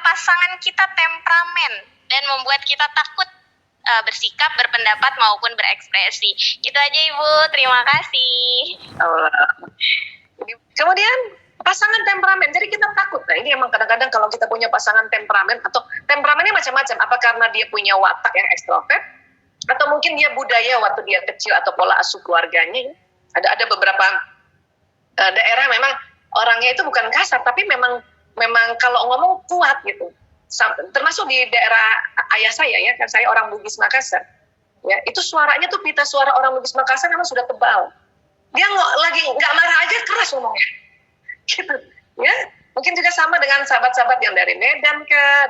pasangan kita temperamen dan membuat kita takut bersikap, berpendapat maupun berekspresi. Itu aja Ibu, terima kasih. Kemudian pasangan temperamen, jadi kita takut. Nah ini emang kadang-kadang kalau kita punya pasangan temperamen, atau temperamennya macam-macam, apa karena dia punya watak yang ekstrovert, atau mungkin dia budaya waktu dia kecil atau pola asuh keluarganya. Ada beberapa daerah memang orangnya itu bukan kasar, tapi memang kalau ngomong kuat gitu. Termasuk di daerah ayah saya ya, kan saya orang Bugis Makassar. Ya, itu suaranya tuh pita suara orang Bugis Makassar memang sudah tebal. Dia lagi nggak marah aja keras ngomongnya. Gitu. Ya, mungkin juga sama dengan sahabat-sahabat yang dari Medan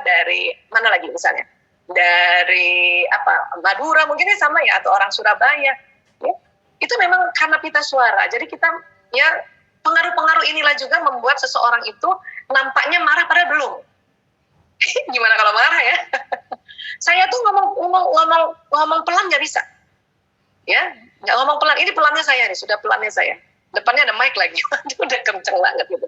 dari mana lagi misalnya? Dari Madura mungkinnya sama ya, atau orang Surabaya. Ya. Itu memang karena pita suara. Jadi kita ya pengaruh-pengaruh inilah juga membuat seseorang itu nampaknya marah padahal belum. Gimana kalau marah ya? Saya tuh ngomong pelan nggak bisa, ya nggak ngomong pelan. Ini pelannya saya nih, sudah pelannya saya. Depannya ada mic lagi, udah kenceng banget gitu.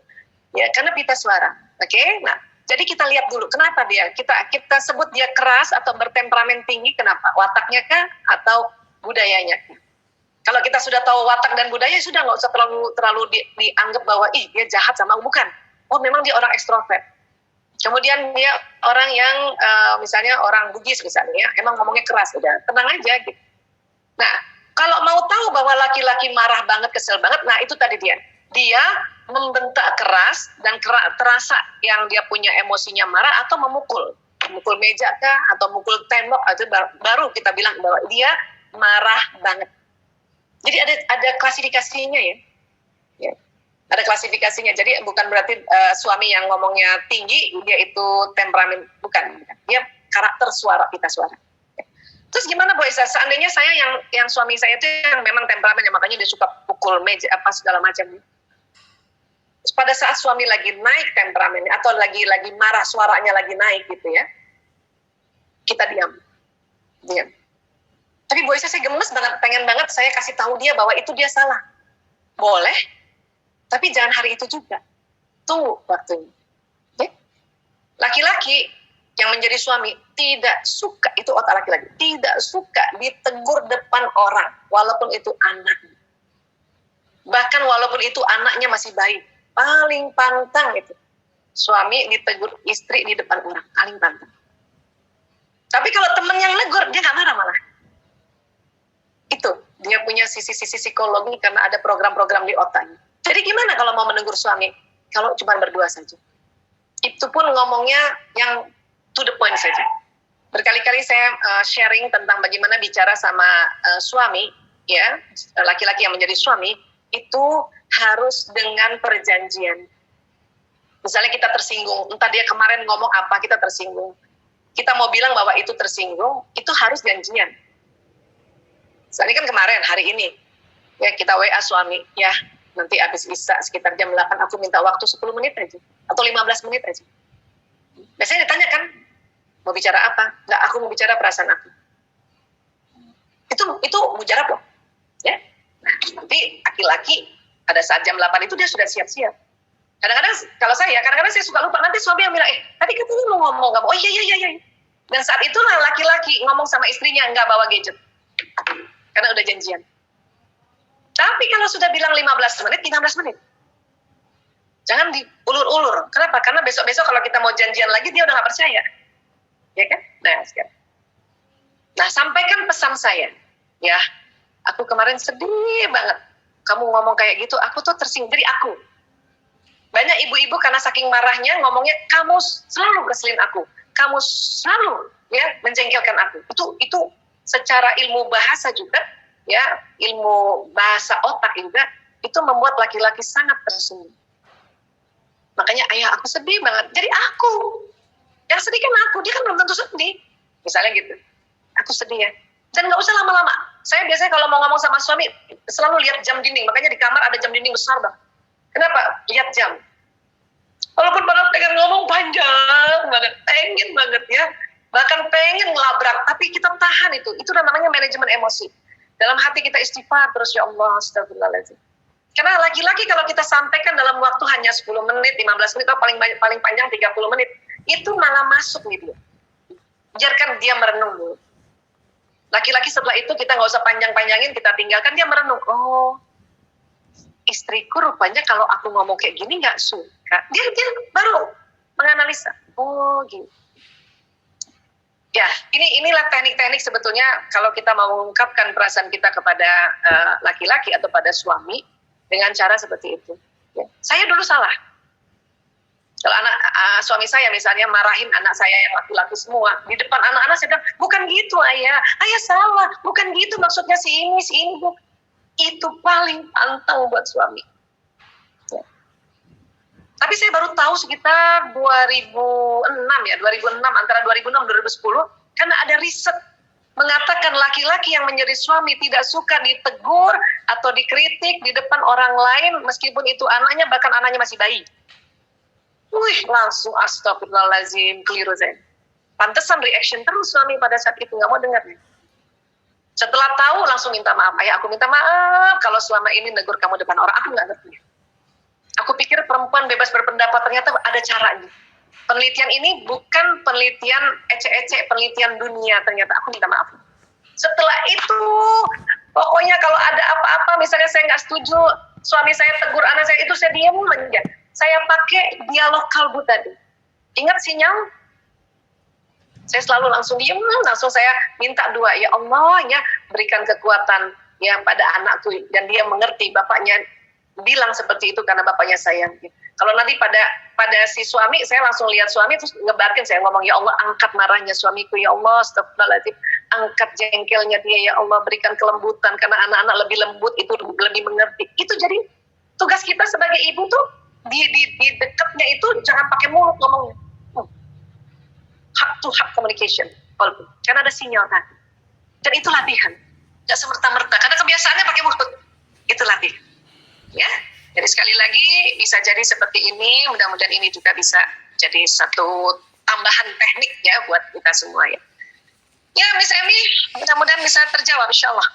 Ya karena pita suara. Oke, nah jadi kita lihat dulu kenapa dia kita sebut dia keras atau bertemperamen tinggi. Kenapa? Wataknya kah atau budayanya? Kalau kita sudah tahu watak dan budaya, sudah nggak usah terlalu dianggap bahwa dia jahat sama aku. Bukan. Oh memang dia orang ekstrovert. Kemudian dia orang yang misalnya orang Bugis misalnya, emang ngomongnya keras, udah tenang aja gitu. Nah, kalau mau tahu bahwa laki-laki marah banget, kesel banget, nah itu tadi dia membentak keras dan terasa yang dia punya emosinya marah atau memukul meja kah atau mukul tembok, itu baru kita bilang bahwa dia marah banget. Jadi ada klasifikasinya ya. Ada klasifikasinya, jadi bukan berarti suami yang ngomongnya tinggi dia itu temperamen, bukan. Dia karakter suara, pita suara. Terus gimana Bu Isa? Seandainya saya yang suami saya itu yang memang temperamen, ya makanya dia suka pukul meja apa segala macam. Pada saat suami lagi naik temperamennya atau lagi marah, suaranya lagi naik gitu ya, kita diam. Tapi Bu Isa saya gemes banget, pengen banget saya kasih tahu dia bahwa itu dia salah. Boleh. Tapi jangan hari itu juga. Tunggu waktunya. Ya? Laki-laki yang menjadi suami tidak suka, itu otak laki-laki, tidak suka ditegur depan orang, walaupun itu anaknya. Bahkan walaupun itu anaknya masih baik. Paling pantang itu. Suami ditegur istri di depan orang. Paling pantang. Tapi kalau temen yang negur, dia gak marah malah. Itu. Dia punya sisi-sisi psikologi karena ada program-program di otaknya. Jadi gimana kalau mau menegur suami? Kalau cuma berdua saja. Itu pun ngomongnya yang to the point saja. Berkali-kali saya sharing tentang bagaimana bicara sama suami, ya, laki-laki yang menjadi suami, itu harus dengan perjanjian. Misalnya kita tersinggung, entah dia kemarin ngomong apa, kita tersinggung. Kita mau bilang bahwa itu tersinggung, itu harus janjian. Misalnya kan kemarin, hari ini, ya kita WA suami, ya, nanti habis Isya sekitar jam 8 aku minta waktu 10 menit aja atau 15 menit aja. Biasanya ditanya kan, mau bicara apa? Enggak, aku mau bicara perasaan aku. Itu mujarab loh. Ya. Nah, nanti laki-laki pada saat jam 8 itu dia sudah siap-siap. Kadang-kadang saya suka lupa, nanti suami yang bilang, tadi katanya mau ngomong, enggak mau. Oh iya. Dan saat itulah laki-laki ngomong sama istrinya enggak bawa gadget. Karena udah janjian. Tapi kalau sudah bilang 15 menit, 15 menit. Jangan diulur-ulur. Kenapa? Karena besok-besok kalau kita mau janjian lagi, dia udah gak percaya. Ya kan? Nah, sampaikan pesan saya. Ya, aku kemarin sedih banget. Kamu ngomong kayak gitu, aku tuh tersinggung. Jadi aku. Banyak ibu-ibu karena saking marahnya ngomongnya, kamu selalu keselin aku. Kamu selalu menjengkelkan aku. Itu secara ilmu bahasa juga, ya, ilmu bahasa otak juga, itu membuat laki-laki sangat tersinggung. Makanya ayah aku sedih banget. Jadi aku yang sedih kan aku, dia kan belum tentu sedih. Misalnya gitu, aku sedih ya. Dan nggak usah lama-lama. Saya biasanya kalau mau ngomong sama suami selalu lihat jam dinding. Makanya di kamar ada jam dinding besar bang. Kenapa? Lihat jam. Walaupun padahal pengen ngomong panjang banget, pengen banget ya. Bahkan pengen ngelabrak, tapi kita tahan itu. Itu namanya manajemen emosi. Dalam hati kita istighfar terus, ya Allah, astagfirullahaladzim. Karena laki-laki kalau kita sampaikan dalam waktu hanya 10 menit, 15 menit, atau paling panjang 30 menit, itu malah masuk nih dia. Biarkan dia merenung dulu. Laki-laki setelah itu kita nggak usah panjang-panjangin, kita tinggalkan dia merenung. Oh, istriku rupanya kalau aku ngomong kayak gini nggak suka. Dia baru menganalisa. Oh, gitu. Ya, inilah teknik-teknik sebetulnya kalau kita mau mengungkapkan perasaan kita kepada laki-laki atau pada suami dengan cara seperti itu. Ya. Saya dulu salah. Kalau suami saya misalnya marahin anak saya yang laki-laki semua di depan anak-anak, saya bilang, bukan gitu ayah salah, bukan gitu maksudnya si ini bu. Itu paling pantang buat suami. Ya. Tapi saya baru tahu sekitar 2006 antara 2006 dan 2010, karena ada riset mengatakan laki-laki yang menjadi suami tidak suka ditegur atau dikritik di depan orang lain meskipun itu anaknya, bahkan anaknya masih bayi. Wih, langsung astagfirullahaladzim, keliru saya. Pantesan reaction terus suami pada saat itu, nggak mau dengar. Setelah tahu langsung minta maaf. Ayah, aku minta maaf kalau selama ini negur kamu depan orang, aku nggak ngerti. Aku pikir perempuan bebas berpendapat, ternyata ada caranya. Penelitian ini bukan penelitian ecek-ecek, penelitian dunia, ternyata aku minta maaf. Setelah itu, pokoknya kalau ada apa-apa, misalnya saya nggak setuju, suami saya tegur anak saya, itu saya diam aja. Saya pakai dialog kalbu tadi. Ingat sinyal? Saya selalu langsung diam, langsung saya minta doa, ya Allah, ya berikan kekuatan ya pada anakku, dan dia mengerti bapaknya bilang seperti itu karena bapaknya sayang. Kalau nanti pada si suami, saya langsung lihat suami terus ngebatin, saya ngomong, ya Allah angkat marahnya suamiku, ya Allah astagfirullahaladzim, angkat jengkelnya dia, ya Allah berikan kelembutan, karena anak-anak lebih lembut itu lebih mengerti. Itu jadi tugas kita sebagai ibu tuh di dekatnya itu jangan pakai mulut ngomongnya. Heart to heart communication, karena ada sinyal tadi. Dan itu latihan, nggak semerta-merta, karena kebiasaannya pakai mulut. Itu latihan. Ya, jadi sekali lagi bisa jadi seperti ini. Mudah-mudahan ini juga bisa jadi satu tambahan teknik ya buat kita semua ya. Ya, Miss Emi, mudah-mudahan bisa terjawab, insya Allah.